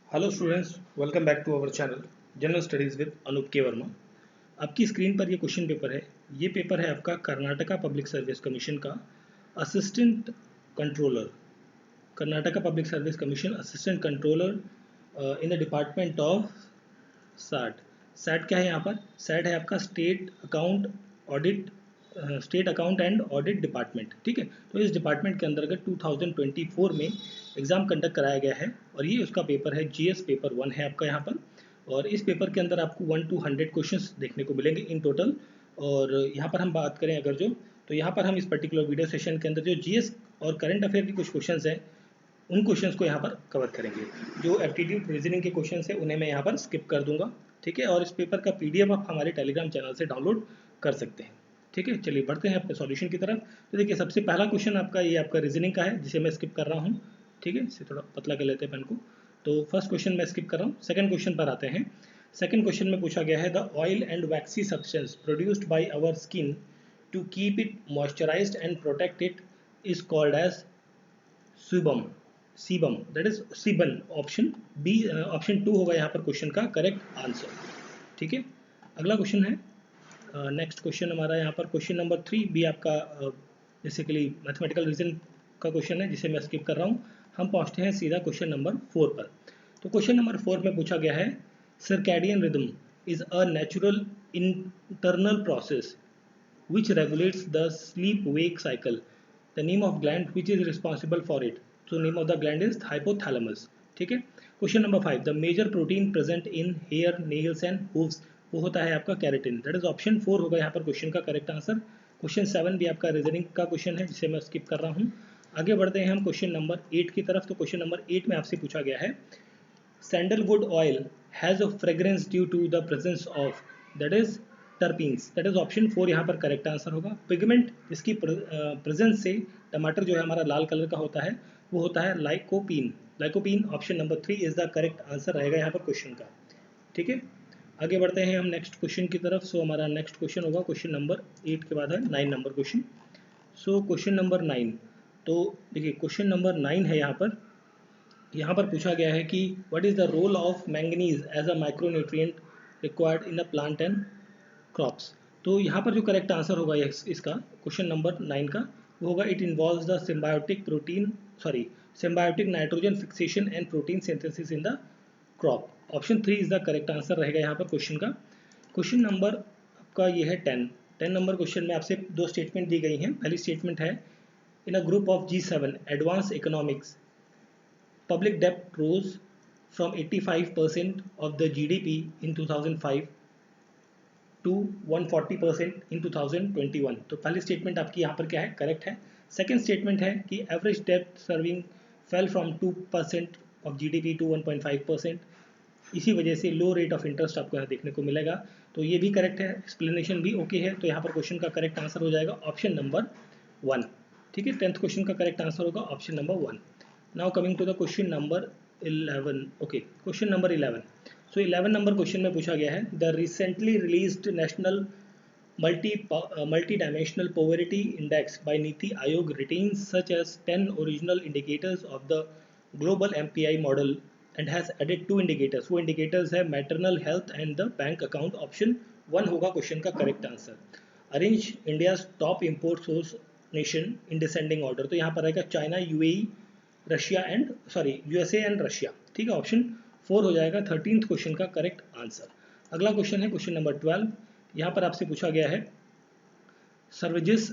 Hello students, welcome back to our channel general studies with Anoop K Verma. आपकी screen पर ये question paper है। ये पेपर है आपका कर्नाटका पब्लिक सर्विस कमीशन का assistant controller. Karnataka public service commission assistant controller in the department of SAT. SAT क्या है यहाँ पर? सैट है आपका state account and audit department. ठीक है, तो इस डिपार्टमेंट के अंतर्गत 2024 में एग्ज़ाम कंडक्ट कराया गया है और ये उसका पेपर है। जीएस पेपर 1 है आपका यहाँ पर। और इस पेपर के अंदर आपको 1 to 100 क्वेश्चंस देखने को मिलेंगे इन टोटल। और यहाँ पर हम बात करें अगर तो यहाँ पर हम इस पर्टिकुलर वीडियो सेशन के अंदर जो जीएस और करंट अफेयर के कुछ क्वेश्चंस हैं उन क्वेश्चंस को यहाँ पर कवर करेंगे। जो एप्टीट्यूड रीजनिंग के क्वेश्चंस हैं उन्हें मैं यहाँ पर स्किप कर दूंगा। ठीक है, और इस पेपर का पीडीएफ आप हमारे टेलीग्राम चैनल से डाउनलोड कर सकते हैं। ठीक है, चलिए बढ़ते हैं अपने सॉल्यूशन की तरफ। तो देखिए, सबसे पहला क्वेश्चन आपका ये आपका रीजनिंग का है जिसे मैं स्किप कर रहा हूँ। ठीक है, इसे थोड़ा पतला कर लेते हैं पेन को। तो फर्स्ट क्वेश्चन मैं स्किप कर रहा हूँ। सेकंड क्वेश्चन पर आते हैं। सेकंड क्वेश्चन में पूछा गया है the oil and waxy substance produced by our skin to keep it moisturised and protect it is called as sebum. Sebum that is sebum. Option B, option 2 होगा यहाँ पर क्वेश्चन का करेक्ट आंसर। ठीक है, अगला क्वेश्चन है। Next question हमारा यहाँ पर क्वेश्चन नंबर 3 भी आपका बेसिकली मैथमेटिकल रीजन का क्वेश्चन है जिसे मैं स्किप कर रहा हूँ। हम पहुँचते हैं सीधा क्वेश्चन नंबर 4 पर। तो क्वेश्चन नंबर 4 में पूछा गया है circadian rhythm is a natural internal process which regulates the sleep wake cycle. The name of gland which is responsible for it. So name of the gland is hypothalamus. ठीक है, question number 5 the major protein present in hair nails and hooves, वो होता है आपका keratin. That is option 4 होगा यहाँ पर question का करेक्ट आंसर। क्वेश्चन 7 भी आपका रीजनिंग का क्वेश्चन है जिसे मैं स्किप कर रहा हूँ। आगे बढ़ते हैं हम क्वेश्चन नंबर 8 की तरफ। तो क्वेश्चन नंबर 8 में आपसे पूछा गया है sandalwood oil has a fragrance due to the presence of, that is terpenes. That is option 4 यहाँ पर करेक्ट आंसर होगा। पिगमेंट जिसकी प्रेजेंस से टमाटर जो है हमारा लाल कलर का होता है वो होता है lycopene. Lycopene option number 3 is the correct answer रहेगा यहाँ पर क्वेश्चन का। ठीक है, आगे बढ़ते हैं हम नेक्स्ट क्वेश्चन की तरफ। सो हमारा नेक्स्ट क्वेश्चन होगा क्वेश्चन नंबर 8 के बाद है 9 number question. So question number 9, तो देखिए क्वेश्चन नंबर 9 है यहाँ पर पूछा गया है कि what is the role of manganese as a micronutrient required in a plant and crops. तो यहाँ पर जो करेक्ट आंसर होगा इसका क्वेश्चन नंबर 9 का वो होगा it involves the symbiotic nitrogen fixation and protein synthesis in the crop. Option 3 is the correct answer रहेगा यहाँ पर क्वेश्चन का। क्वेश्चन नंबर आपका ये है 10 नंबर क्वेश्चन में आपसे दो स्टेटमेंट दी गई हैं। पहली स्टेटमेंट है in a group of G7 advance economics public debt rose from 85% of the GDP in 2005 to 140% in 2021। तो पहली स्टेटमेंट आपकी यहाँ पर क्या है? करेक्ट है। सेकेंड स्टेटमेंट है कि average debt servicing fell from 2% of GDP to 1.5%। इसी वजह से लो रेट ऑफ इंटरेस्ट आपको यहाँ देखने को मिलेगा। तो ये भी करेक्ट है, एक्सप्लेनेशन भी ओके है। तो यहाँ पर क्वेश्चन का करेक्ट आंसर हो जाएगा ऑप्शन नंबर 1। ठीक है, 10th क्वेश्चन का करेक्ट आंसर होगा option number 1। Now coming to the question number 11। Okay, question number 11। So 11 number question में पूछा गया है the recently released national multi-dimensional poverty index by Niti Aayog retains such as 10 original indicators of the global MPI model and has added 2 indicators। वो indicators है maternal health and the bank account। Option 1 होगा question का correct answer. Arrange India's top import source nation in descending order. तो यहाँ पर रहेगा China, USA and Russia. ठीक है, ऑप्शन 4 हो जाएगा 13th क्वेश्चन का करेक्ट आंसर। अगला क्वेश्चन है क्वेश्चन नंबर 12। यहाँ पर आपसे पूछा गया है Sveriges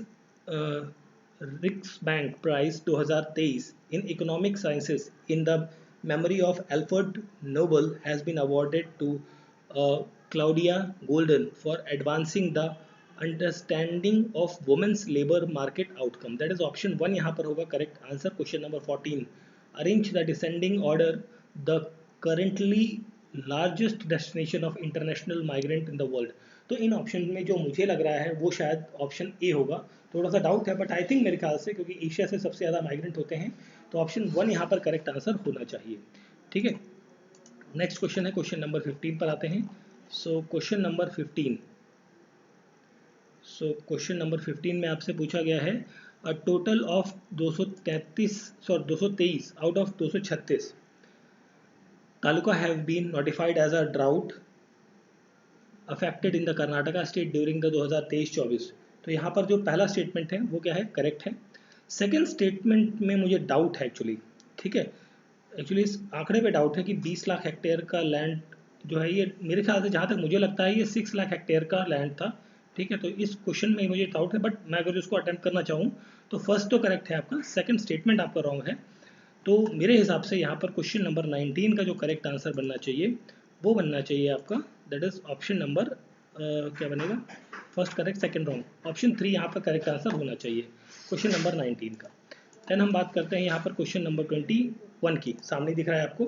Riksbank prize 2023 in economic sciences in the memory of Alfred Nobel has been awarded to Claudia Golden for advancing the understanding of women's labor market outcome। that is option 1 यहाँ पर होगा correct answer. Question number 14 arrange the descending order the currently largest destination of international migrant in the world। तो इन option में जो मुझे लग रहा है वो शायद ऑप्शन ए होगा। थोड़ा सा डाउट है बट आई थिंक मेरे ख्याल से क्योंकि एशिया से सबसे ज़्यादा माइग्रेंट होते हैं तो ऑप्शन 1 यहाँ पर करेक्ट आंसर होना चाहिए। ठीक है, नेक्स्ट क्वेश्चन है क्वेश्चन नंबर 15 पर आते हैं। सो क्वेश्चन नंबर 15 में आपसे पूछा गया है a total of 223 out of 236 taluka have been notified as a drought affected in the Karnataka state during the 2023-24। तो यहाँ पर जो पहला स्टेटमेंट है वो क्या है, करेक्ट है। सेकेंड स्टेटमेंट में मुझे डाउट है एक्चुअली, ठीक है, एक्चुअली इस आंकड़े पे डाउट है कि 20 लाख हेक्टेयर का लैंड जो है, ये मेरे ख्याल से जहाँ तक मुझे लगता है ये 6 लाख हेक्टेयर का लैंड था, ठीक है। तो इस क्वेश्चन में मुझे डाउट है, बट मैं अगर इसको अटेम्प्ट करना चाहूँ तो फर्स्ट तो करेक्ट है आपका, सेकंड स्टेटमेंट आपका रॉन्ग है। तो मेरे हिसाब से यहाँ पर क्वेश्चन नंबर 19 का जो करेक्ट आंसर बनना चाहिए वो बनना चाहिए आपका, दैट इज ऑप्शन नंबर क्या बनेगा, first correct second wrong, option 3 यहाँ पर करेक्ट आंसर होना चाहिए क्वेश्चन नंबर 19 का। देन हम बात करते हैं यहाँ पर क्वेश्चन नंबर 21 की, सामने दिख रहा है आपको।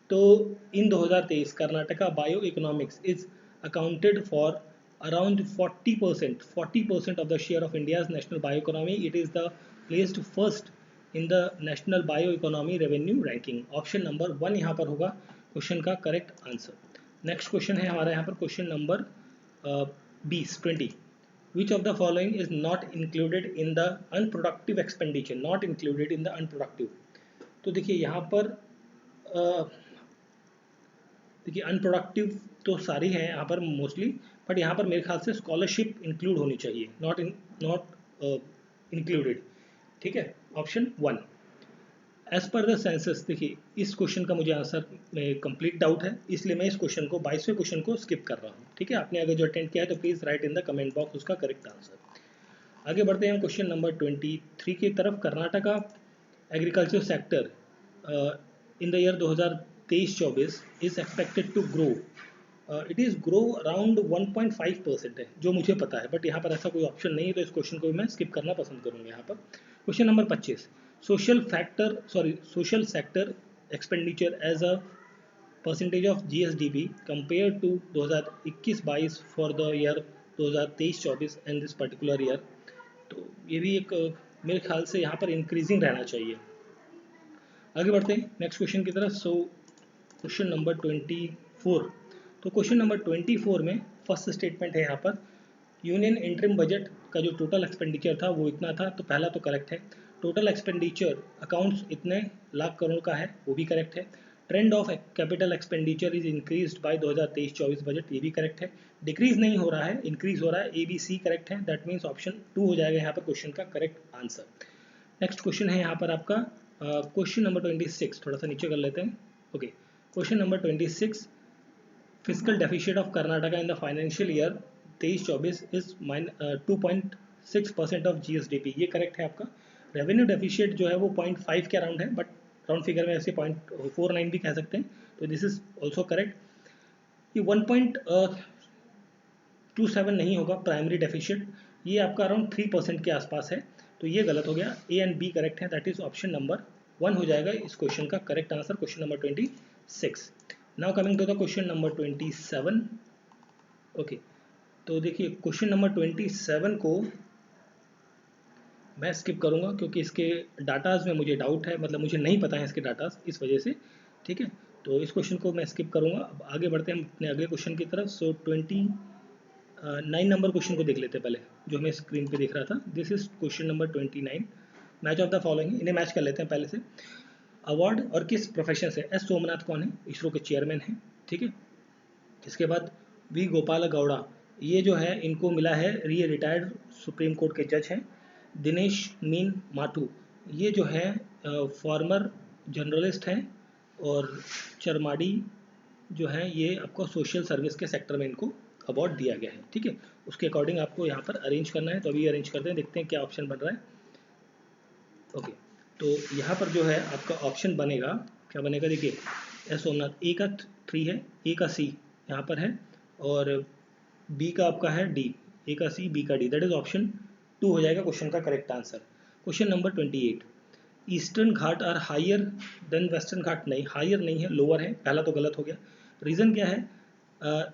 तो इन 2023 Karnataka bio economics is accounted for around 40% of the share of India's national bio economy. It is the placed first in the national bio economy revenue ranking. Option number 1 यहाँ पर होगा क्वेश्चन का करेक्ट आंसर। नेक्स्ट क्वेश्चन है हमारा यहाँ पर question number 20 which of the following is not included in the unproductive expenditure, not included in the unproductive। तो देखिए यहाँ पर देखिए अनप्रोडक्टिव तो सारी हैं यहाँ पर मोस्टली, बट यहाँ पर मेरे ख्याल से स्कॉलरशिप इंक्लूड होनी चाहिए, नॉट इंक्लूडेड, ठीक है, option 1। As per the census, देखिए इस क्वेश्चन का मुझे आंसर में कंप्लीट डाउट है, इसलिए मैं इस क्वेश्चन को 22वें क्वेश्चन को स्किप कर रहा हूँ, ठीक है। आपने अगर जो अटेंड किया है तो please write in the comment box उसका करेक्ट आंसर। आगे बढ़ते हैं क्वेश्चन नंबर 23 की तरफ। Karnataka agriculture sector in the year 2023-24 is expected to grow, it is grow around 1.5% है जो मुझे पता है, बट यहाँ पर ऐसा कोई ऑप्शन नहीं है, तो इस क्वेश्चन को मैं स्किप करना पसंद करूँगा यहाँ पर। Question number 25, social sector expenditure as a percentage of GSDP compare to 2021-22 for the year 2023-24 and this particular year. तो ये भी एक मेरे ख्याल से यहाँ पर इंक्रीजिंग रहना चाहिए। आगे बढ़ते हैं नेक्स्ट क्वेश्चन की तरफ। सो क्वेश्चन नंबर 24, तो क्वेश्चन नंबर 24 में फर्स्ट स्टेटमेंट है यहाँ पर, यूनियन इंटरिम बजट का जो टोटल एक्सपेंडिचर था वो इतना था, तो पहला तो करेक्ट है। टोटल एक्सपेंडिचर अकाउंट्स इतने लाख करोड़ का है, वो भी करेक्ट है। Trend of capital expenditure is increased by 2023-24 budget, ये भी करेक्ट है। डिक्रीज नहीं हो रहा है, इंक्रीज हो रहा है, ABC करेक्ट है, दैट मीन्स ऑप्शन 2 हो जाएगा यहाँ पर क्वेश्चन का करेक्ट आंसर। नेक्स्ट क्वेश्चन है यहाँ पर आपका क्वेश्चन नंबर 26, थोड़ा सा नीचे कर लेते हैं। Okay, question number 26, physical deficit of Karnataka in the financial year 23-24 is 2.6% of GSDP, ये करेक्ट है आपका। रेवेन्यू डेफिशिएट जो है वो 0.5 के अराउंड है, बट राउंड फिगर में ऐसे 0.49 भी कह सकते हैं, तो दिस इज ऑल्सो करेक्ट। ये 1.27 नहीं होगा प्राइमरी डेफिशिएट, ये आपका अराउंड 3% के आसपास है, तो ये गलत हो गया। A एंड B करेक्ट है, दैट इज ऑप्शन नंबर 1 हो जाएगा इस क्वेश्चन का correct answer, question number 26। Now coming to the question number 27। ओके, तो देखिए क्वेश्चन नंबर 27 को मैं स्किप करूंगा क्योंकि इसके डाटाज में मुझे डाउट है, मतलब मुझे नहीं पता है इसके डाटाज, इस वजह से, ठीक है। तो इस क्वेश्चन को मैं स्किप करूंगा। अब आगे बढ़ते हैं अपने अगले क्वेश्चन की तरफ। सो 29 नंबर क्वेश्चन को देख लेते हैं पहले, जो हमें स्क्रीन पे दिख रहा था। This is question number 29, match of the following, इन्हें मैच कर लेते हैं पहले से। अवार्ड और किस प्रोफेशन से? एस सोमनाथ कौन है? इसरो के चेयरमैन हैं, ठीक है। इसके बाद वी गोपाल गौड़ा, ये जो है इनको मिला है, ये रिटायर्ड सुप्रीम कोर्ट के जज हैं। दिनेश मीन माटू, ये जो है फॉर्मर जर्नलिस्ट हैं। और चरमाडी जो है ये आपको सोशल सर्विस के सेक्टर में इनको अवार्ड दिया गया है, ठीक है। उसके अकॉर्डिंग आपको यहाँ पर अरेंज करना है, तो अभी अरेंज करते हैं, देखते हैं क्या ऑप्शन बन रहा है। ओके, तो यहाँ पर जो है आपका ऑप्शन बनेगा, क्या बनेगा देखिए, एस सोमनाथ, ए का 3 है, ए का सी यहाँ पर है, और बी का आपका है डी, ए का सी बी का डी, दैट इज ऑप्शन 2 हो जाएगा क्वेश्चन का correct answer. Question number 28, eastern Ghat are higher than western Ghat, नहीं, हायर नहीं है, लोअर है, पहला तो गलत हो गया। रीज़न क्या है?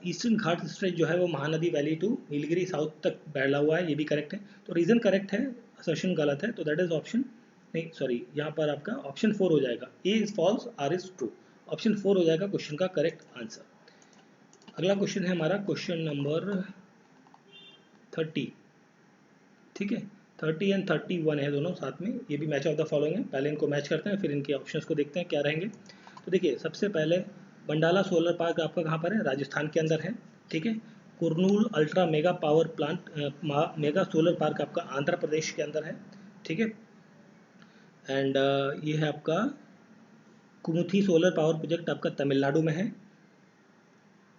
ईस्टर्न घाट स्ट्रेच जो है वो Mahanadi valley to Nilgiri south तक फैला हुआ है, ये भी करेक्ट है, तो रीज़न करेक्ट है, असर्शन गलत है, तो दैट इज ऑप्शन, नहीं सॉरी, यहाँ पर आपका ऑप्शन 4 हो जाएगा, A is false R is true, option 4 हो जाएगा क्वेश्चन का करेक्ट आंसर। अगला क्वेश्चन है हमारा क्वेश्चन नंबर 30, ठीक है, 30 एंड 31 है दोनों साथ में, ये भी मैच ऑफ द फॉलोइंग है। पहले इनको मैच करते हैं, फिर इनके ऑप्शंस को देखते हैं क्या रहेंगे। तो देखिए सबसे पहले बंडाला सोलर पार्क आपका कहाँ पर है, राजस्थान के अंदर है, ठीक है। Kurnool ultra mega power plant mega solar park आपका आंध्र प्रदेश के अंदर है, ठीक है। एंड ये है आपका कुमुथी सोलर पावर प्रोजेक्ट आपका तमिलनाडु में है।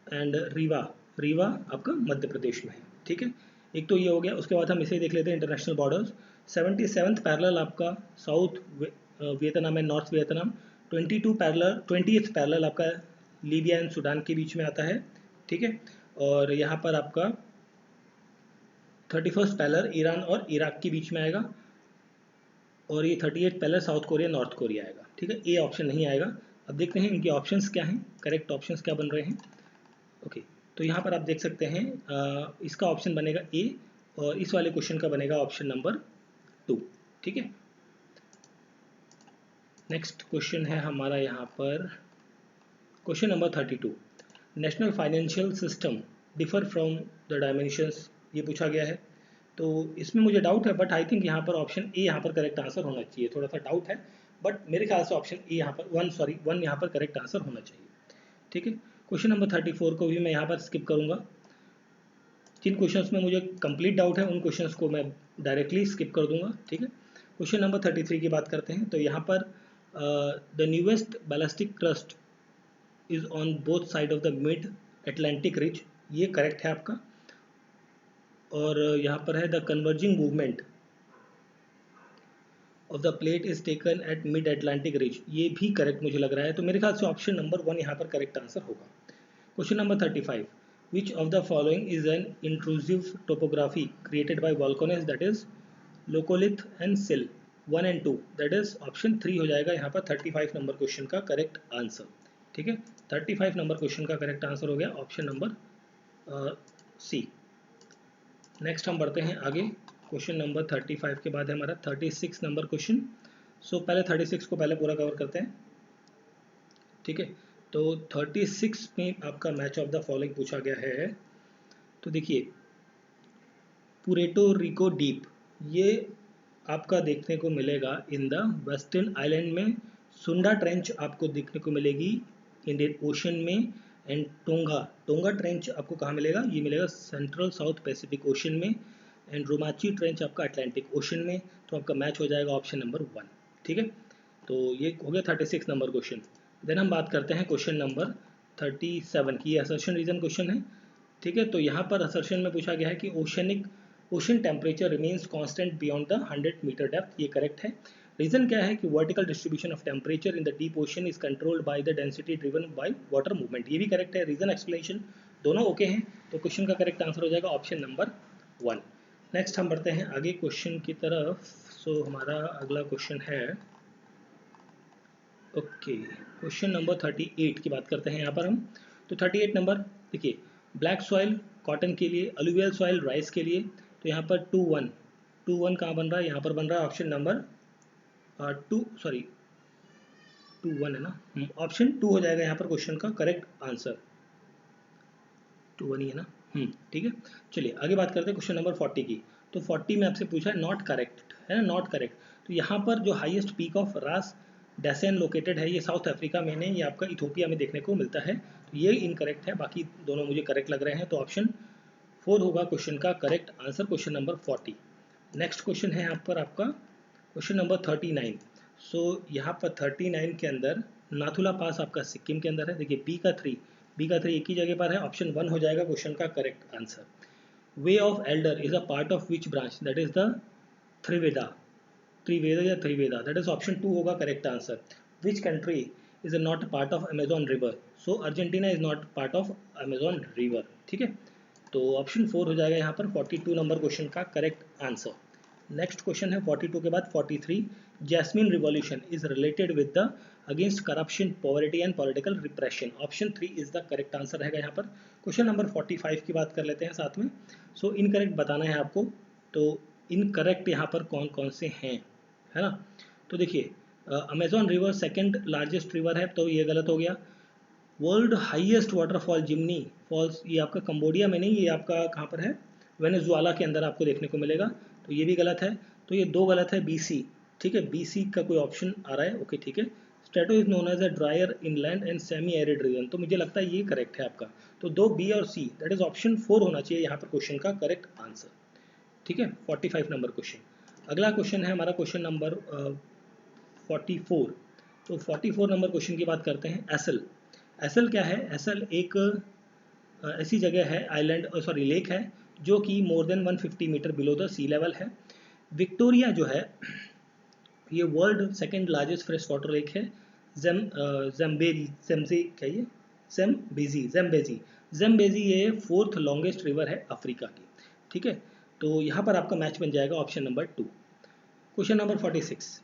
एंड रीवा रीवा आपका मध्य प्रदेश में है, ठीक है। एक तो ये हो गया। उसके बाद हम इसे देख लेते हैं इंटरनेशनल बॉर्डर्स। 77th पैरेलल आपका साउथ वियतनाम है, नॉर्थ वियतनाम। 20th पैरेलल आपका लीबिया एंड सूडान के बीच में आता है, ठीक है। और यहाँ पर आपका 31st पैरेलल ईरान और इराक के बीच में आएगा। और ये 38 parallel south Korea north Korea आएगा, ठीक है। ए ऑप्शन नहीं आएगा। अब देखते हैं इनके ऑप्शंस क्या हैं, करेक्ट ऑप्शंस क्या बन रहे हैं। ओके, तो यहाँ पर आप देख सकते हैं इसका ऑप्शन बनेगा ए और इस वाले क्वेश्चन का बनेगा ऑप्शन नंबर 2, ठीक है। नेक्स्ट क्वेश्चन है हमारा यहाँ पर question number 32। National financial system differ from the dimensions, ये पूछा गया है। तो इसमें मुझे डाउट है, बट आई थिंक यहाँ पर ऑप्शन ए यहाँ पर करेक्ट आंसर होना चाहिए। थोड़ा सा डाउट है, बट मेरे ख्याल से ऑप्शन ए यहाँ पर वन यहाँ पर करेक्ट आंसर होना चाहिए, ठीक है। क्वेश्चन नंबर 34 को भी मैं यहाँ पर स्किप करूँगा। जिन क्वेश्चंस में मुझे कंप्लीट डाउट है उन क्वेश्चंस को मैं डायरेक्टली स्किप कर दूंगा, ठीक है। क्वेश्चन नंबर 33 की बात करते हैं। तो यहाँ पर the newest ballistic trust is on both side of the mid Atlantic ridge, ये करेक्ट है आपका। और यहाँ पर है the converging movement of the plate is taken at mid Atlantic ridge, ये भी करेक्ट मुझे लग रहा है। तो मेरे ख्याल से ऑप्शन नंबर 1 यहाँ पर करेक्ट आंसर होगा। Question number 35। Which of the following is an intrusive topography created by volcanoes, that is Locolith and Sill 1 and 2, that is option 3 हो जाएगा यहाँ पर 35 नंबर क्वेश्चन का करेक्ट आंसर, ठीक है। 35 नंबर क्वेश्चन का करेक्ट आंसर हो गया ऑप्शन नंबर सी। नेक्स्ट हम बढ़ते हैं आगे। क्वेश्चन नंबर 35 के बाद है हमारा 36 नंबर क्वेश्चन। सो पहले 36 को पहले पूरा कवर करते हैं, ठीक है। तो 36 में आपका मैच ऑफ द फॉलोइंग पूछा गया है। तो देखिए पुरेटो रिको डीप, ये आपका देखने को मिलेगा इन द वेस्टर्न आइलैंड में। सुंडा ट्रेंच आपको देखने को मिलेगी इंडियन ओशन में। एंड टोंगा ट्रेंच आपको कहाँ मिलेगा, ये मिलेगा सेंट्रल साउथ पैसिफिक ओशन में। एंड रोमाची ट्रेंच आपका अटलांटिक ओशन में। तो आपका मैच हो जाएगा ऑप्शन नंबर 1, ठीक है। तो ये हो गया 36 नंबर क्वेश्चन। देन हम बात करते हैं क्वेश्चन नंबर 37 की। असर्शन रीजन क्वेश्चन है, ठीक है। तो यहाँ पर असर्शन में पूछा गया है कि ocean temperature remains constant beyond the 100 metre depth, ये करेक्ट है। रीजन क्या है कि vertical distribution of temperature in the deep ocean is controlled by the density driven by water movement, ये भी करेक्ट है। रीजन एक्सप्लेनेशन दोनों ओके हैं। तो क्वेश्चन का करेक्ट आंसर हो जाएगा ऑप्शन नंबर 1। नेक्स्ट हम बढ़ते हैं आगे क्वेश्चन की तरफ। सो हमारा अगला क्वेश्चन है ओके क्वेश्चन नंबर 38 की बात करते हैं यहाँ पर हम। तो 38 नंबर देखिए, ब्लैक सॉइल कॉटन के लिए, अलुवियल सॉइल राइस के लिए। तो यहाँ पर 2-1 कहाँ बन रहा है, यहाँ पर बन रहा है ऑप्शन नंबर 2-1 है ना, ऑप्शन 2 हो जाएगा यहाँ पर क्वेश्चन का करेक्ट आंसर। 2-1 ही है ना, ठीक है। चलिए आगे बात करते हैं क्वेश्चन नंबर 40 की। तो 40 में आपसे पूछा है नॉट करेक्ट, है ना, नॉट करेक्ट। तो यहाँ पर जो हाईएस्ट पीक ऑफ रास डैसेन लोकेटेड है, ये साउथ अफ्रीका में नहीं, ये आपका इथोपिया में देखने को मिलता है। तो ये इनकरेक्ट है, बाकी दोनों मुझे करेक्ट लग रहे हैं। तो ऑप्शन 4 होगा क्वेश्चन का correct answer, question number 40। Next question है यहाँ पर आपका क्वेश्चन नंबर 39। सो यहाँ पर 39 के अंदर नाथुला पास आपका सिक्किम के अंदर है। देखिए बी का 3 एक ही जगह पर है, ऑप्शन 1 हो जाएगा क्वेश्चन का correct answer. Way of elder is a part of which branch, that is the त्रिवेदा या त्रिवेदा, दैट इज ऑप्शन 2 होगा correct answer. Which country is not part of Amazon river, so Argentina is not part of Amazon river, ठीक है। तो option 4 हो जाएगा यहाँ पर 42 नंबर क्वेश्चन का करेक्ट आंसर। नेक्स्ट क्वेश्चन है 42 के बाद 43। Jasmine revolution is related with the against corruption, poverty and political repression, option 3 is the correct answer रहेगा यहाँ पर। क्वेश्चन नंबर 45 की बात कर लेते हैं साथ में। सो इनकरेक्ट बताना है आपको। तो इनकरेक्ट यहाँ पर कौन कौन से हैं, है ना। तो देखिए Amazon river second largest river है, तो ये गलत हो गया। वर्ल्ड हाईएस्ट वाटरफॉल जिम्नी फॉल्स, ये आपका कंबोडिया में नहीं, ये आपका कहाँ पर है, वेनेजुएला के अंदर आपको देखने को मिलेगा। तो ये भी गलत है। तो ये 2 गलत है, BC, ठीक है। BC का कोई ऑप्शन आ रहा है, ओके ठीक है। स्ट्रेटो is known as a dryer inland and semi arid region. तो मुझे लगता है ये करेक्ट है आपका। तो दो बी और सी, दैट इज ऑप्शन 4 होना चाहिए यहाँ पर क्वेश्चन का करेक्ट आंसर। ठीक है, 45 नंबर क्वेश्चन। अगला क्वेश्चन है हमारा क्वेश्चन नंबर 44। तो 44 नंबर क्वेश्चन की बात करते हैं। एसल, एसल क्या है? एसल एक ऐसी जगह है, आइलैंड सॉरी लेक है, जो कि more than 150 metre below the sea level है। विक्टोरिया जो है ये world second largest fresh water lake है। जेम्बेजी ये फोर्थ लॉन्गेस्ट रिवर है अफ्रीका की। ठीक है, तो यहाँ पर आपका मैच बन जाएगा option number 2। Question number 46।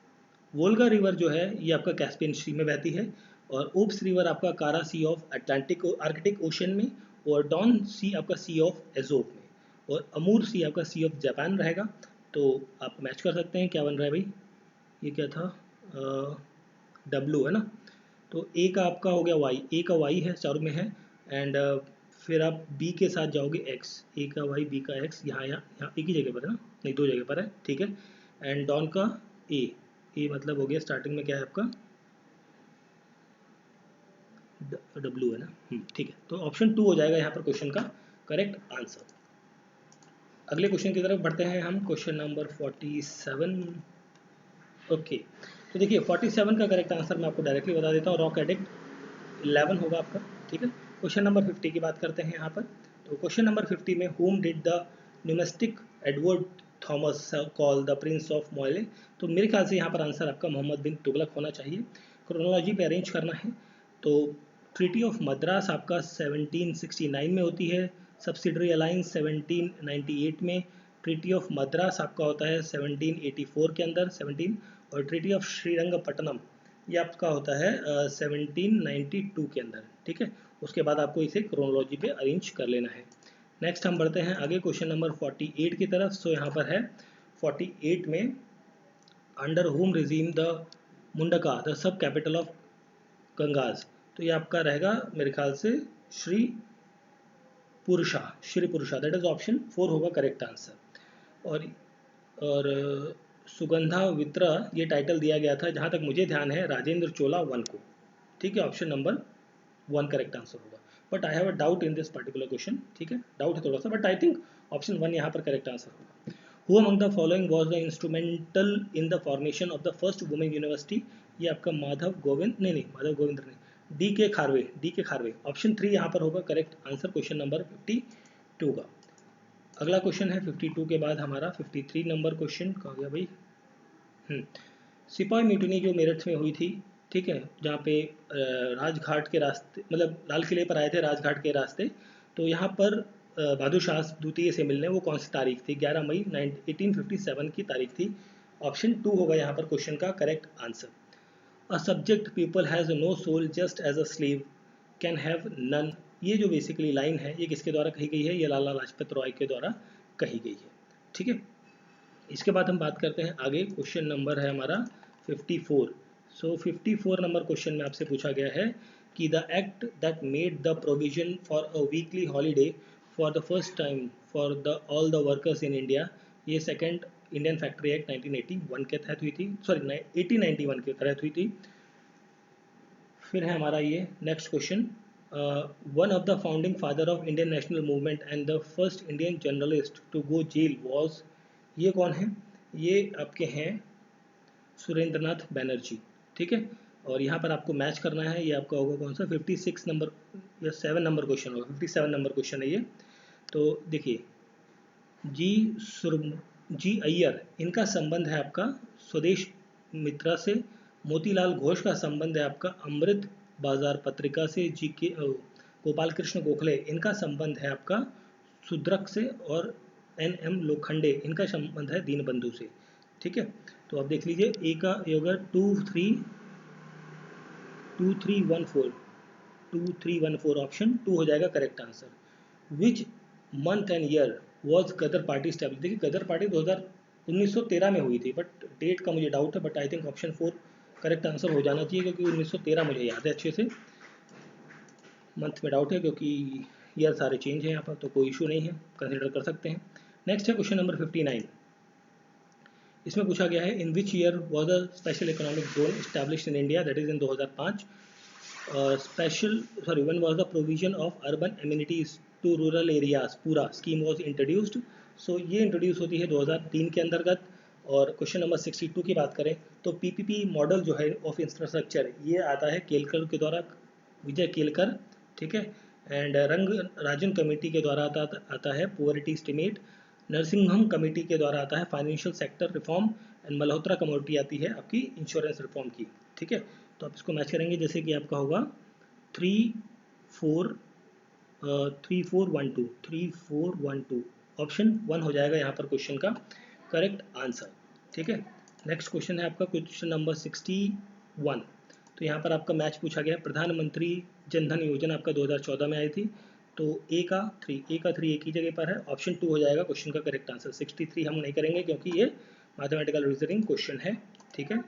Volga river जो है ये आपका कैस्पियन सी में बहती है, और ओब्स रिवर आपका कारा सी ऑफ अटलांटिक आर्कटिक ओशन में, और डॉन सी आपका सी ऑफ एजोव में, और अमूर सी आपका सी ऑफ जापान रहेगा। तो आप मैच कर सकते हैं, क्या बन रहा है भाई? ये क्या था? डब्लू है ना, तो ए का आपका हो गया वाई, ए का वाई है, चारों में है। एंड फिर आप बी के साथ जाओगे एक्स, ए का वाई बी का एक्स, यहाँ यहाँ यहाँ एक ही जगह पर है ना, नहीं दो जगह पर है। ठीक है, एंड डॉन का ए, ए मतलब हो गया स्टार्टिंग में क्या है आपका डब्लू है ना। ठीक है, तो ऑप्शन 2 हो जाएगा यहाँ पर क्वेश्चन का करेक्ट आंसर। अगले क्वेश्चन की तरफ बढ़ते हैं हम, क्वेश्चन नंबर 47। ओके, तो देखिए 47 का करेक्ट आंसर मैं आपको डायरेक्टली बता देता हूँ, रॉक एडिक्ट 11 होगा आपका। ठीक है, क्वेश्चन नंबर 50 की बात करते हैं यहाँ पर। तो क्वेश्चन नंबर 50 में whom did the numismatic Edward Thomas call the prince of मोयले। तो मेरे ख्याल से यहाँ पर आंसर आपका मोहम्मद बिन तुगलक होना चाहिए। क्रोनोलॉजी पे अरेंज करना है तो ट्रीटी ऑफ मद्रास आपका 1769 में होती है, सब्सिडरी अलायंस 1798 में, ट्रीटी ऑफ मद्रास आपका होता है 1784 के अंदर 17, और ट्रीटी ऑफ श्रीरंगपट्टनम ये आपका होता है 1792 के अंदर। ठीक है, उसके बाद आपको इसे क्रोनोलॉजी पे अरेंज कर लेना है। नेक्स्ट हम बढ़ते हैं आगे क्वेश्चन नंबर 48 की तरफ। सो यहाँ पर है 48 में, अंडर होम रिजीम द मुंडका the sub capital of Gangas. तो ये आपका रहेगा मेरे ख्याल से श्री पुरुषा, दैट इज ऑप्शन 4 होगा करेक्ट आंसर। और सुगंधा वित्रा ये टाइटल दिया गया था, जहाँ तक मुझे ध्यान है, राजेंद्र चोला 1 को। ठीक है, ऑप्शन नंबर 1 करेक्ट आंसर होगा, but I have a doubt in this particular question. ठीक है, डाउट है थोड़ा सा, बट आई थिंक ऑप्शन 1 यहाँ पर करेक्ट आंसर होगा। Who among the following was the instrumental in the formation of the first women university. ये आपका माधव गोविंद माधव गोविंद नहीं, डी के खारवे, ऑप्शन 3 यहाँ पर होगा करेक्ट आंसर क्वेश्चन नंबर 52 का। अगला क्वेश्चन है 52 के बाद हमारा 53 नंबर क्वेश्चन कहाँ गया भाई? सिपाही म्यूटिनी जो मेरठ में हुई थी, ठीक है, जहाँ पे राजघाट के रास्ते, मतलब लाल किले पर आए थे राजघाट के रास्ते, तो यहाँ पर बहादुर शाह द्वितीय से मिलने, वो कौन सी तारीख थी? 11 मई 1857 की तारीख थी। ऑप्शन 2 होगा यहाँ पर क्वेश्चन का correct answer. A subject people has no soul just as a slave can have none, ये जो बेसिकली लाइन है ये किसके द्वारा कही गई है? ये लाला लाजपत राय के द्वारा कही गई है। ठीक है, इसके बाद हम बात करते हैं आगे, क्वेश्चन नंबर है हमारा 54। सो 54 नंबर क्वेश्चन में आपसे पूछा गया है कि the act that made the provision for a weekly holiday for the first time for the all the workers in India, ये सेकेंड इंडियन फैक्ट्री एक्ट 1981 के तहत हुई थी, सॉरी 1891 के तहत हुई थी। फिर है हमारा ये next question, one of the founding father of Indian national movement and the first Indian journalist to go jail was, ये कौन है? ये आपके हैं सुरेंद्रनाथ बैनर्जी। ठीक है, और यहाँ पर आपको मैच करना है, ये आपका होगा कौन सा 56 नंबर या 7 नंबर क्वेश्चन होगा, 57 नंबर क्वेश्चन है ये। तो देखिए जी अय्यर, इनका संबंध है आपका स्वदेश मित्रा से। मोतीलाल घोष का संबंध है आपका अमृत बाजार पत्रिका से। जी के गोपाल कृष्ण गोखले, इनका संबंध है आपका सुद्रक से। और एम लोखंडे, इनका संबंध है दीनबंधु से। ठीक है, तो आप देख लीजिए, ए का ये होगा 2314 ऑप्शन 2 हो जाएगा correct answer. Which month and year was Ghadar party establish? देखिए गदर पार्टी 1913 में हुई थी, बट डेट का मुझे डाउट है, but I think option 4 correct answer हो जाना चाहिए, क्योंकि 1913 मुझे याद है अच्छे से। मंथ में डाउट है क्योंकि ईयर सारे चेंज हैं यहाँ पर, तो कोई इशू नहीं है, कंसिडर कर सकते हैं। नेक्स्ट है क्वेश्चन नंबर 59। इसमें पूछा गया है in which year was a special economic zone established in India, that is in 2005। When was the provision of urban amenities to rural areas पूरा स्कीम was introduced? So ये introduce होती है 2003 के अंतर्गत। और क्वेश्चन नंबर 62 की बात करें तो पीपीपी मॉडल जो है ऑफ इंफ्रास्ट्रक्चर ये आता है केलकर के द्वारा, विजय केलकर, ठीक है। एंड रंग राजन कमेटी के द्वारा आता है पुअरिटी एस्टिमेट। नरसिंहम कमेटी के द्वारा आता है financial sector reform. And Malhotra committee आती है आपकी इंश्योरेंस रिफॉर्म की, ठीक है। तो आप इसको मैच करेंगे जैसे कि आपका होगा 3412 ऑप्शन 1 हो जाएगा यहाँ पर क्वेश्चन का करेक्ट आंसर, ठीक है। नेक्स्ट क्वेश्चन है आपका क्वेश्चन नंबर 61। तो यहाँ पर आपका मैच पूछा गया है प्रधानमंत्री जनधन योजना आपका 2014 में आई थी। तो ए का 3 एक ही जगह पर है, ऑप्शन 2 हो जाएगा क्वेश्चन का करेक्ट आंसर। 63 हम नहीं करेंगे क्योंकि ये मैथमेटिकल रीजनिंग क्वेश्चन है, ठीक है।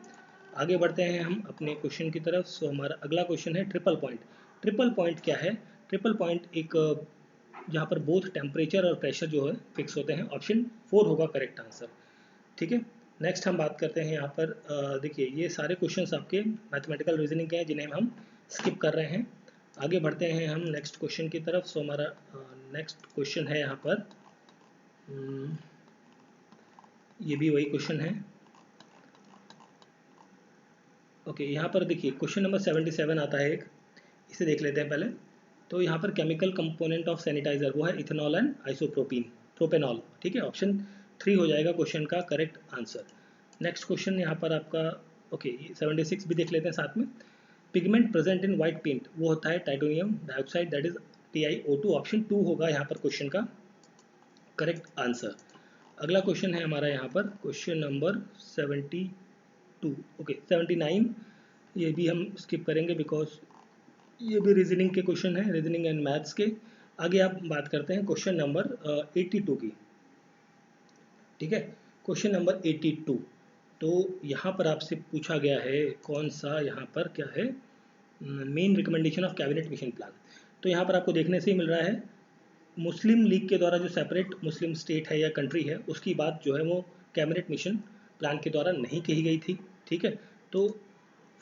आगे बढ़ते हैं हम अपने क्वेश्चन की तरफ। सो हमारा अगला क्वेश्चन है ट्रिपल पॉइंट। ट्रिपल पॉइंट क्या है? ट्रिपल पॉइंट एक जहाँ पर बोथ टेम्परेचर और प्रेशर जो है फिक्स होते हैं, ऑप्शन 4 होगा करेक्ट आंसर, ठीक है। नेक्स्ट हम बात करते हैं यहाँ पर देखिए ये सारे क्वेश्चंस आपके मैथमेटिकल रीजनिंग के हैं जिन्हें हम स्किप कर रहे हैं। आगे बढ़ते हैं हम नेक्स्ट क्वेश्चन की तरफ। सो हमारा नेक्स्ट क्वेश्चन है यहाँ पर ये भी वही क्वेश्चन है, ओके। यहाँ पर देखिए क्वेश्चन नंबर 77 आता है एक, इसे देख लेते हैं पहले। तो यहाँ पर केमिकल कंपोनेंट ऑफ सैनिटाइजर वो है इथेनॉल एंड प्रोपेनॉल, ठीक है। ऑप्शन 3 हो जाएगा क्वेश्चन का करेक्ट आंसर। नेक्स्ट क्वेश्चन यहाँ पर आपका ओके 76 भी देख लेते हैं साथ में। Pigment present in white paint वो होता है titanium dioxide, that is TiO2, option 2 होगा यहाँ पर क्वेश्चन का करेक्ट आंसर। अगला क्वेश्चन है हमारा यहाँ पर क्वेश्चन नंबर 72, ओके 79, ये भी हम स्किप करेंगे बिकॉज ये भी रीजनिंग के क्वेश्चन है, रीजनिंग एंड मैथ्स के। आगे आप बात करते हैं क्वेश्चन नंबर 82 की, ठीक है। क्वेश्चन नंबर 82, तो यहाँ पर आपसे पूछा गया है कौन सा यहाँ पर क्या है main recommendation of cabinet mission plan. तो यहाँ पर आपको देखने से ही मिल रहा है मुस्लिम लीग के द्वारा जो सेपरेट मुस्लिम स्टेट है या कंट्री है उसकी बात जो है वो कैबिनेट मिशन प्लान के द्वारा नहीं कही गई थी, ठीक है। तो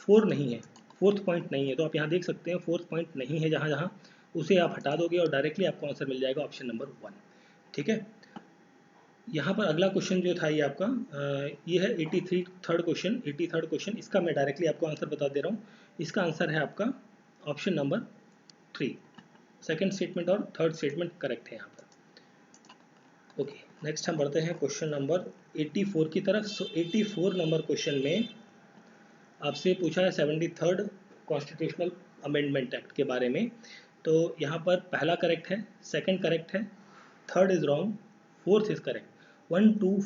4 नहीं है, 4th पॉइंट नहीं है, तो आप यहाँ देख सकते हैं 4th पॉइंट नहीं है, जहाँ जहाँ उसे आप हटा दोगे और डायरेक्टली आपको आंसर मिल जाएगा ऑप्शन नंबर 1, ठीक है। यहाँ पर अगला क्वेश्चन जो था ये आपका ये है 83rd क्वेश्चन, इसका मैं डायरेक्टली आपको आंसर बता दे रहा हूँ। इसका आंसर है आपका ऑप्शन नंबर 3, सेकंड स्टेटमेंट और थर्ड स्टेटमेंट करेक्ट है यहाँ पर, ओके। नेक्स्ट हम बढ़ते हैं क्वेश्चन नंबर 84 की तरफ। सो 84 नंबर क्वेश्चन में आपसे पूछा है 73rd कॉन्स्टिट्यूशनल अमेंडमेंट एक्ट के बारे में। तो यहाँ पर पहला करेक्ट है, सेकंड करेक्ट है, third is wrong, fourth is correct. 1 2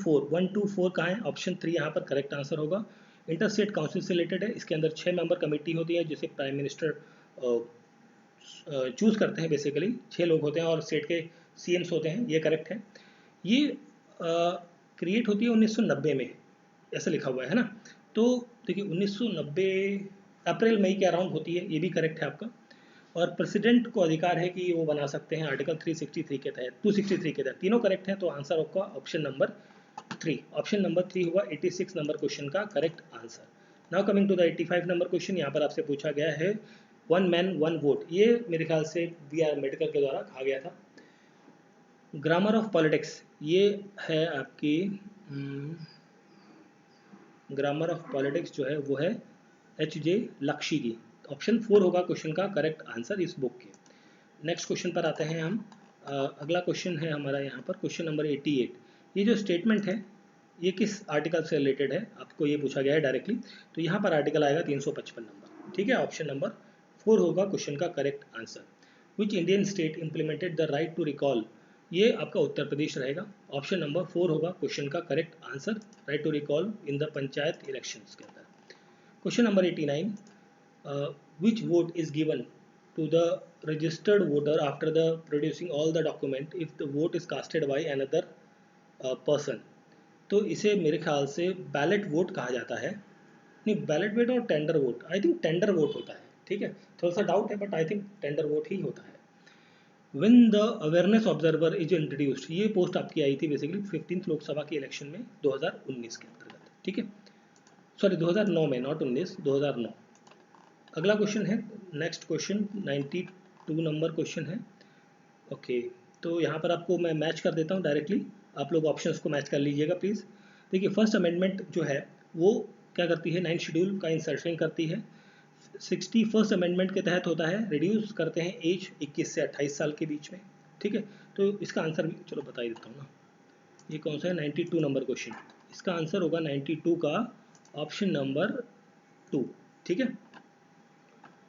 4 कहाँ है? ऑप्शन 3 यहाँ पर करेक्ट आंसर होगा। इंटर स्टेट काउंसिल से रिलेटेड है, इसके अंदर 6 मेंबर कमेटी होती है जिसे प्राइम मिनिस्टर चूज़ करते हैं। बेसिकली 6 लोग होते हैं और स्टेट के CMs होते हैं, ये करेक्ट है। ये क्रिएट होती है 1990 में, ऐसा लिखा हुआ है ना। तो देखिए 1990 अप्रैल मई के अराउंड होती है, ये भी करेक्ट है आपका। और प्रेसिडेंट को अधिकार है कि वो बना सकते हैं आर्टिकल 363 के तहत, 263 के तहत, तीनों करेक्ट हैं। तो आंसर आपका ऑप्शन नंबर 3, ऑप्शन नंबर 3 होगा 86 नंबर क्वेश्चन का correct answer. Now coming to the 85 number question, यहाँ पर आपसे पूछा गया है 1 मैन 1 वोट, ये मेरे ख्याल से BR अम्बेडकर के द्वारा कहा गया था। ग्रामर ऑफ पॉलिटिक्स ये है आपकी ग्रामर ऑफ पॉलिटिक्स जो है वो है HJ लक्ष्य की, ऑप्शन 4 होगा क्वेश्चन का करेक्ट आंसर इस बुक के। नेक्स्ट क्वेश्चन पर आते हैं हम। अगला क्वेश्चन है हमारा यहाँ पर क्वेश्चन नंबर 88। ये जो स्टेटमेंट है ये किस आर्टिकल से रिलेटेड है, आपको ये पूछा गया है डायरेक्टली। तो यहाँ पर आर्टिकल आएगा 355 नंबर, ठीक है। ऑप्शन नंबर 4 होगा क्वेश्चन का correct answer. Which Indian state implemented the right to recall, ये आपका उत्तर प्रदेश रहेगा। ऑप्शन नंबर 4 होगा क्वेश्चन का correct answer, right to recall in the panchayat elections के अंदर। Question number 89, which vote is given to the registered voter after the producing all the document if the vote is casted by another person। तो इसे मेरे ख्याल से ballot vote कहा जाता है। नहीं, बैलेट वोट और tender vote, I think tender vote होता है, ठीक है। थोड़ा सा डाउट है but I think tender vote ही होता है। When the awareness observer is introduced, ये पोस्ट आपकी आई थी बेसिकली 15th लोकसभा के इलेक्शन में 2019 के अंतर्गत। ठीक है, सॉरी 2009 में, नॉट 19, 2009। अगला क्वेश्चन है, नेक्स्ट क्वेश्चन 92 नंबर क्वेश्चन है। ओके, तो यहाँ पर आपको मैं मैच कर देता हूँ डायरेक्टली, आप लोग ऑप्शंस को मैच कर लीजिएगा प्लीज़। देखिए फर्स्ट अमेंडमेंट जो है वो क्या करती है, 9th शेड्यूल का इंसर्शन करती है। 61st अमेंडमेंट के तहत होता है, रिड्यूस करते हैं एज 21 से 28 साल के बीच में। ठीक है, तो इसका आंसर भी चलो बता ही देता हूँ ना, ये कौन सा है, 92 नंबर क्वेश्चन। इसका आंसर होगा 92 का ऑप्शन नंबर 2। ठीक है,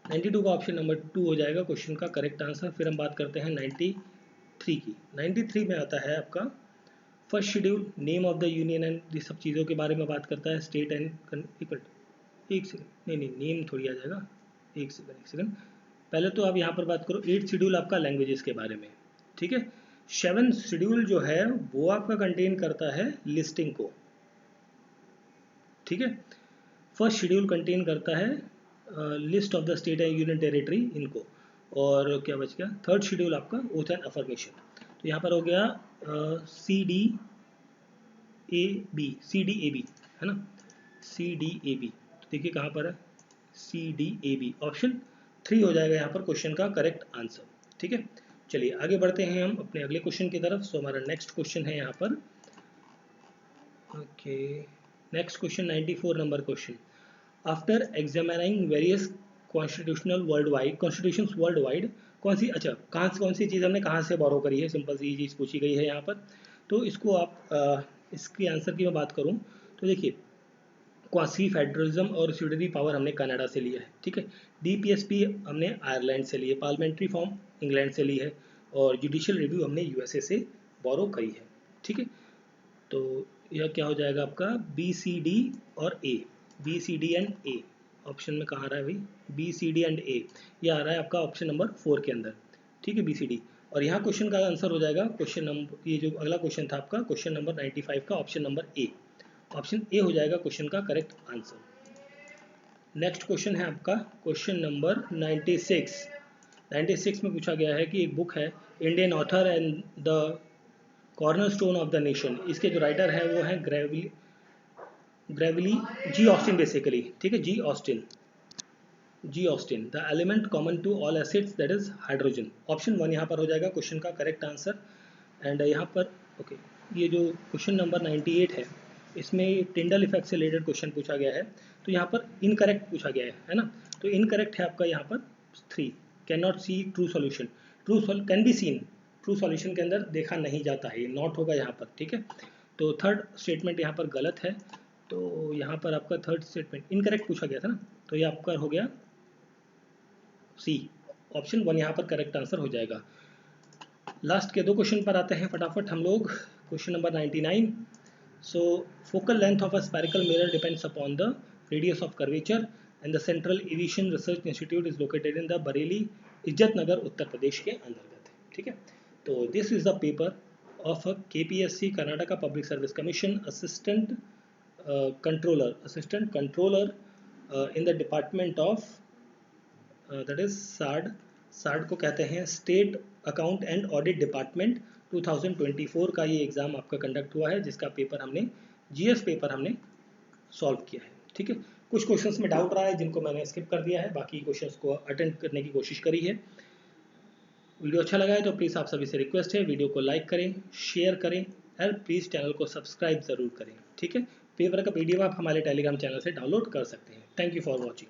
92 का ऑप्शन नंबर 2 हो जाएगा क्वेश्चन का करेक्ट आंसर। फिर हम बात करते हैं 93 की। 93 में आता है आपका first schedule, name of the union and ये सब चीज़ों के बारे में बात करता है, स्टेट एंड एक सेकंड, नहीं नेम थोड़ी आ जाएगा, एक सेकंड पहले तो आप यहाँ पर बात करो। 8th शेड्यूल आपका लैंग्वेजेस के बारे में। ठीक है, 7th शेड्यूल जो है वो आपका कंटेन करता है लिस्टिंग को। ठीक है, फर्स्ट शेड्यूल कंटेन करता है list of the state and union territory इनको, और क्या बच गया, 3rd शेड्यूल आपका ओथ एंड अफर्मेशन। तो यहाँ पर हो गया CDAB है ना, CDAB, तो देखिए कहाँ पर है CDAB, ऑप्शन 3 हो जाएगा यहाँ पर क्वेश्चन का करेक्ट आंसर। ठीक है, चलिए आगे बढ़ते हैं हम अपने अगले क्वेश्चन की तरफ। सो हमारा नेक्स्ट क्वेश्चन है यहाँ पर, okay, next question 94 number question. After examining various constitutions world wide, कौन सी, अच्छा कौन सी चीज़ हमने कहाँ से बोरो करी है, सिंपल सी चीज़ पूछी गई है यहाँ पर। तो इसको आप इसके आंसर की मैं बात करूँ तो देखिए, क्वासी फेडरलिज्म और स्यूडरी पावर हमने कनाडा से लिया है। ठीक है, DPSP हमने आयरलैंड से ली है, पार्लियामेंट्री फॉर्म इंग्लैंड से ली है, और जुडिशियल रिव्यू हमने USA से बोरो करी है। ठीक है, तो यह क्या हो जाएगा आपका BCD और A, BCD and A। Option में कहाँ आ रहा है भाई, BCD एंड A, ये आ रहा है आपका ऑप्शन नंबर 4 के अंदर। ठीक है, BCD, और यहाँ क्वेश्चन का आंसर हो जाएगा क्वेश्चन नंबर, ये जो अगला क्वेश्चन था आपका क्वेश्चन नंबर 95 का option number A, option A हो जाएगा क्वेश्चन का करेक्ट आंसर। नेक्स्ट क्वेश्चन है आपका क्वेश्चन नंबर 96। 96 में पूछा गया है कि एक बुक है, Indian author and the cornerstone of the nation, इसके जो राइटर है वो है ग्रेविली जी ऑस्टिन बेसिकली। ठीक है, G Austin, the element common to all acids that is hydrogen, option 1 यहाँ पर हो जाएगा क्वेश्चन का करेक्ट आंसर। एंड यहाँ पर ओके, ये जो क्वेश्चन नंबर 98 है इसमें टिंडल इफेक्ट से रिलेटेड क्वेश्चन पूछा गया है, तो यहाँ पर इनकरेक्ट पूछा गया है ना, तो इनकरेक्ट है आपका यहाँ पर 3, can not see true solution, can be seen, true solution के अंदर देखा नहीं जाता है, ये नॉट होगा यहाँ पर। ठीक है, तो 3rd स्टेटमेंट यहाँ पर गलत है, तो यहाँ पर आपका 3rd स्टेटमेंट इनकरेक्ट पूछा गया था ना, तो ये आपका हो गया C, ऑप्शन 1 यहाँ पर करेक्ट आंसर हो जाएगा। लास्ट के 2 क्वेश्चन पर आते हैं फटाफट हम लोग, question number 99। So focal length of a spherical mirror depends upon the radius of curvature and the central aviation research institute is located in the Bareilly, इज्जत नगर, उत्तर प्रदेश के अंतर्गत है। ठीक है, तो this is the paper of KPSC Karnataka public service commission assistant controller in the department of that is SAAD को कहते हैं state account and audit department. 2024 का ये एग्ज़ाम आपका कंडक्ट हुआ है, जिसका पेपर हमने GS पेपर हमने सॉल्व किया है। ठीक है, कुछ क्वेश्चंस में डाउट रहा है जिनको मैंने स्किप कर दिया है, बाकी क्वेश्चंस को अटेंड करने की कोशिश करी है। वीडियो अच्छा लगा है तो प्लीज़ आप सभी से रिक्वेस्ट है, वीडियो को लाइक करें, शेयर करें और प्लीज़ चैनल को सब्सक्राइब ज़रूर करें। ठीक है, पेपर का PDF आप हमारे टेलीग्राम चैनल से डाउनलोड कर सकते हैं। Thank you for watching.